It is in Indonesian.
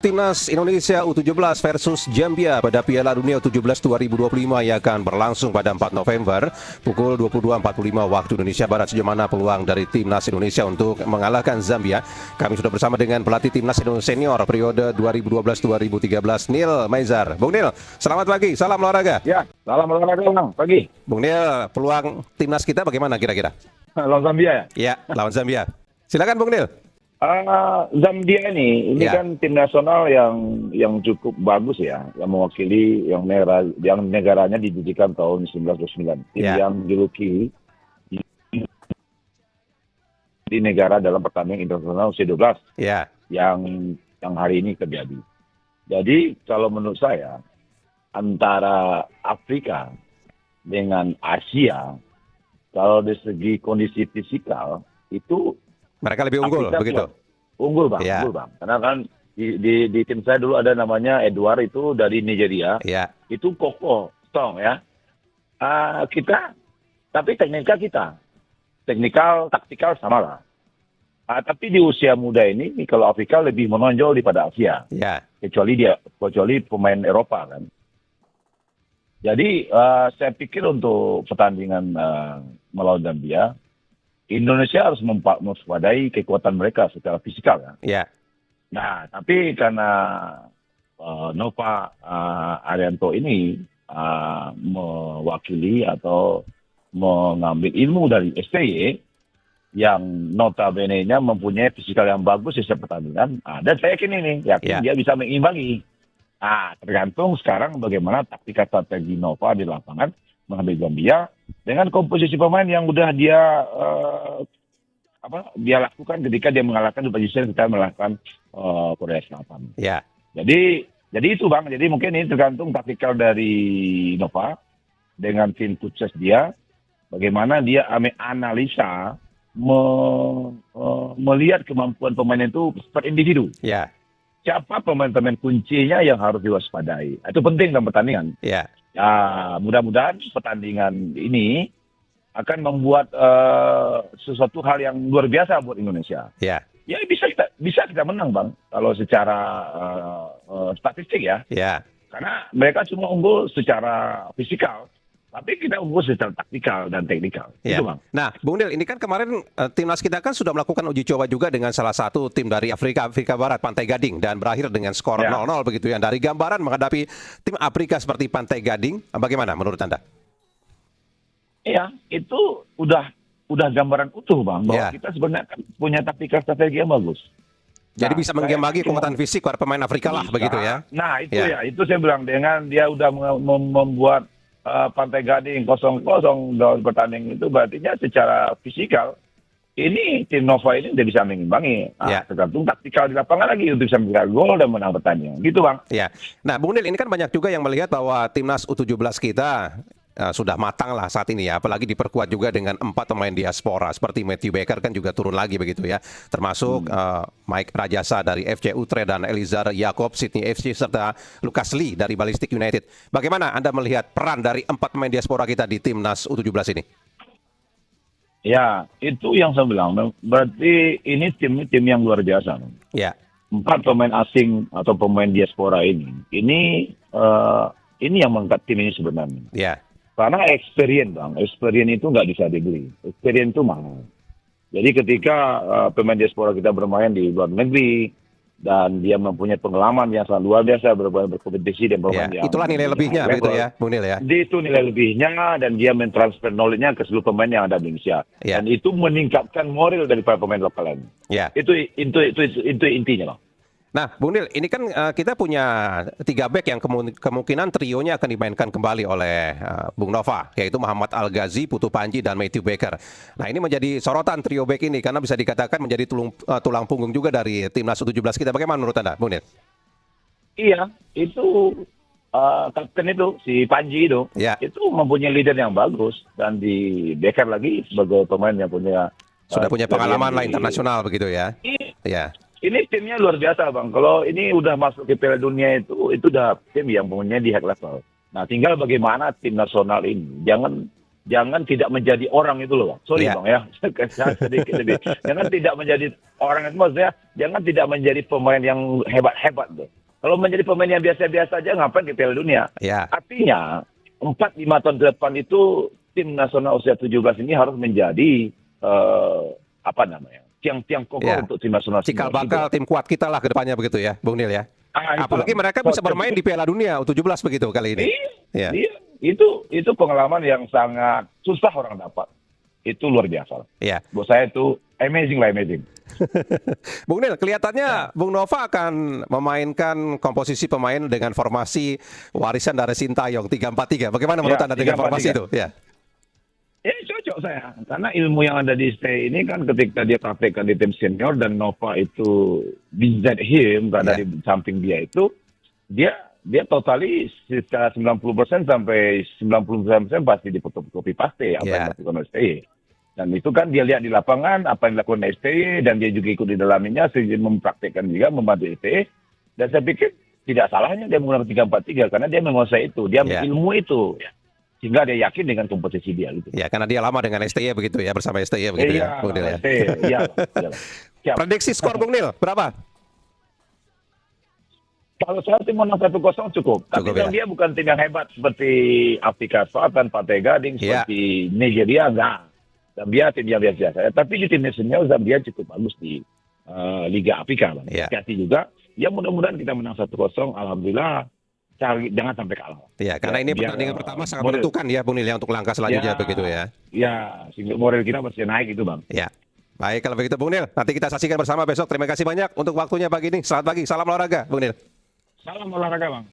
Timnas Indonesia U17 versus Zambia pada Piala Dunia U17 2025 yang akan berlangsung pada 4 November pukul 22.45 waktu Indonesia Barat. Sejauh mana peluang dari Timnas Indonesia untuk mengalahkan Zambia? Kami sudah bersama dengan pelatih Timnas Indonesia Senior periode 2012-2013, Nil Maizar. Bung Nil, selamat pagi, salam olahraga. Ya, salam olahraga Bang, pagi. Bung Nil, peluang Timnas kita bagaimana kira-kira? Lawan Zambia ya? Ya, lawan Zambia. Silakan Bung Nil. Zambia ini Ya. kan tim nasional yang cukup bagus ya, yang mewakili yang negaranya didirikan tahun 1929. Tim Ya. yang dijuluki di negara dalam pertandingan internasional U12 Ya, yang hari ini terjadi. Jadi kalau menurut saya antara Afrika dengan Asia, kalau dari segi kondisi fisikal itu mereka lebih unggul Afrika begitu. Unggul Bang, Ya. unggul Bang. Karena kan di tim saya dulu ada namanya Edward itu dari Nigeria. Ya, Itu kokoh, strong ya. Tapi teknikal, taktikal sama lah. Tapi di usia muda ini kalau Afrika lebih menonjol daripada Asia. ya, Kecuali pemain Eropa kan. Jadi saya pikir untuk pertandingan melawan Zambia, Indonesia harus mewaspadai kekuatan mereka secara fisikal ya. ya, Nah, tapi karena Nova Arianto ini mewakili atau mengambil ilmu dari STY yang notabene-nya mempunyai fisikal yang bagus di setiap pertandingan, dan saya yakin Ya. dia bisa mengimbangi. Tergantung sekarang bagaimana taktik strategi Nova di lapangan mengambil Zambia dengan komposisi pemain yang udah dia lakukan ketika dia mengalahkan Uzbekistan kita melakukan Korea Selatan. ya. Jadi itu Bang, jadi mungkin ini tergantung taktikal dari Nova dengan tim sukses dia, bagaimana dia analisa melihat kemampuan pemain itu per individu. Ya, Siapa pemain-pemain kuncinya yang harus diwaspadai. Itu penting dalam pertandingan. ya, Mudah-mudahan pertandingan ini akan membuat sesuatu hal yang luar biasa buat Indonesia. ya, Ya bisa kita menang Bang kalau secara statistik ya. ya. Karena mereka cuma unggul secara fisikal, tapi kita unggul secara taktikal dan teknikal. Ya. Itu Bang. Nah, Bung Nil, ini kan kemarin timnas kita kan sudah melakukan uji coba juga dengan salah satu tim dari Afrika Barat, Pantai Gading, dan berakhir dengan skor Ya. 0-0 begitu ya. Dari gambaran menghadapi tim Afrika seperti Pantai Gading, bagaimana menurut Anda? Iya, itu udah gambaran utuh Bang, bahwa Ya. kita sebenarnya kan punya taktikal strategi yang bagus. Jadi Nah, bisa saya mengembanggi yakin kekuatan fisik para pemain Afrika lah bisa. begitu ya. Nah, itu Ya. itu saya bilang dengan dia udah membuat Pantai Gading 0-0 dalam pertandingan itu, berarti secara fisikal ini tim Nova ini udah bisa mengimbangi. Ya. Tergantung taktikal di lapangan lagi untuk bisa mencetak gol dan menang pertandingan. Gitu Bang. Ya. Nah, Bung Nil, ini kan banyak juga yang melihat bahwa timnas U17 kita sudah matang lah saat ini ya, apalagi diperkuat juga dengan 4 pemain diaspora seperti Matthew Baker kan juga turun lagi begitu ya, termasuk Mike Rajasa dari FC Utrecht dan Elizar Jacob Sydney FC serta Lucas Lee dari Ballistic United. Bagaimana Anda melihat peran dari 4 pemain diaspora kita di timnas U17 ini? Ya, itu yang saya bilang. Berarti ini tim yang luar biasa. Ya, 4 pemain asing atau pemain diaspora ini yang mengangkat tim ini sebenarnya. ya, Karena experience Bang, experience itu nggak bisa dibeli. Experience itu mahal. Jadi ketika pemain diaspora kita bermain di luar negeri dan dia mempunyai pengalaman yang sangat luar biasa berkompetisi dan ya. bermain yang Itulah nilai lebihnya begitu ya, Bung Nil ya. Itu nilai lebihnya dan dia mentransfer knowledge-nya ke seluruh pemain yang ada di Indonesia. Ya. Dan itu meningkatkan moral dari para pemain lokal ini. Ya. Itu intinya Bang. Nah, Bung Nil, ini kan kita punya 3 back yang kemungkinan trionya akan dimainkan kembali oleh Bung Nova, yaitu Muhammad Al-Ghazi, Putu Panji, dan Matthew Baker. Nah, ini menjadi sorotan trio back ini karena bisa dikatakan menjadi tulang punggung juga dari timnas U17 kita. Bagaimana menurut Anda, Bung Nil? Iya, itu kapten itu, si Panji itu, Ya. itu mempunyai leader yang bagus. Dan di Becker lagi sebagai pemain yang punya Sudah punya pengalaman lah di- internasional begitu ya. Ini, Ya, ini timnya luar biasa Bang. Kalau ini udah masuk ke Piala Dunia itu udah tim yang punya di high level. Nah, tinggal bagaimana tim nasional ini. jangan tidak menjadi orang itu loh, Bang. Sorry Iya. Bang ya, saya sedikit lebih. Jangan tidak menjadi orang itu, maksudnya jangan tidak menjadi pemain yang hebat-hebat tuh. Kalau menjadi pemain yang biasa-biasa aja, ngapain ke Piala Dunia? Ya. Artinya 4-5 tahun ke depan itu tim nasional usia 17 ini harus menjadi tiang-tiang kokoh Ya. untuk tim nasional. Cikal bakal tim kuat kita lah ke depannya begitu ya, Bung Nil ya. Itu, Apalagi Bang. mereka bisa bermain di Piala Dunia U17 begitu kali ini. Iya, Ya. iya. Itu pengalaman yang sangat susah orang dapat. Itu luar biasa. Ya. Buat saya itu amazing lah, amazing. Bung Nil, kelihatannya Bung Nova akan memainkan komposisi pemain dengan formasi warisan dari Sintayong 3-4-3. Bagaimana menurut Ya, Anda dengan 3-4-3. formasi itu? Ya. Cocok saya. Karena ilmu yang ada di STI ini kan ketika dia praktekkan di tim senior dan Nova itu beside him, karena Ya. di samping dia itu, dia totali sekitar 90% sampai 99% pasti difotokopi paste apa Ya. yang dilakukan STI. Dan itu kan dia lihat di lapangan apa yang dilakukan STI, dan dia juga ikut di dalamnya sehingga mempraktekkan juga, membantu STI. Dan saya pikir tidak salahnya dia menggunakan 3-4-3 karena dia menguasai itu, dia Ya. ilmu itu. Sehingga dia yakin dengan kompetisi dia gitu. Ya, karena dia lama dengan STY begitu ya, bersama STY begitu ya, Bung Nil ya. Iya. Siap. Prediksi skor Bung Nil berapa? Kalau saya tim menang 1-0 cukup. Tapi Cukup, kan ya. dia bukan tim yang hebat seperti Afrika Selatan, Pantai Gading, Iya. seperti Nigeria, enggak. Zambia tim yang biasa-biasa. Tapi di tim nasional Zambia cukup bagus di Liga Afrika. Bang. Iya. Hati-hati juga. Ya mudah-mudahan kita menang 1-0. Alhamdulillah. Jangan sampai kalah. Ya, karena ini biar, pertandingan pertama sangat moral- menentukan ya Bung Nil ya untuk langkah selanjutnya begitu ya. Ya, sehingga moral kita pasti naik itu, Bang. Ya. Baik kalau begitu Bung Nil, nanti kita saksikan bersama besok. Terima kasih banyak untuk waktunya pagi ini. Selamat pagi, salam olahraga Bung Nil. Salam olahraga, Bang.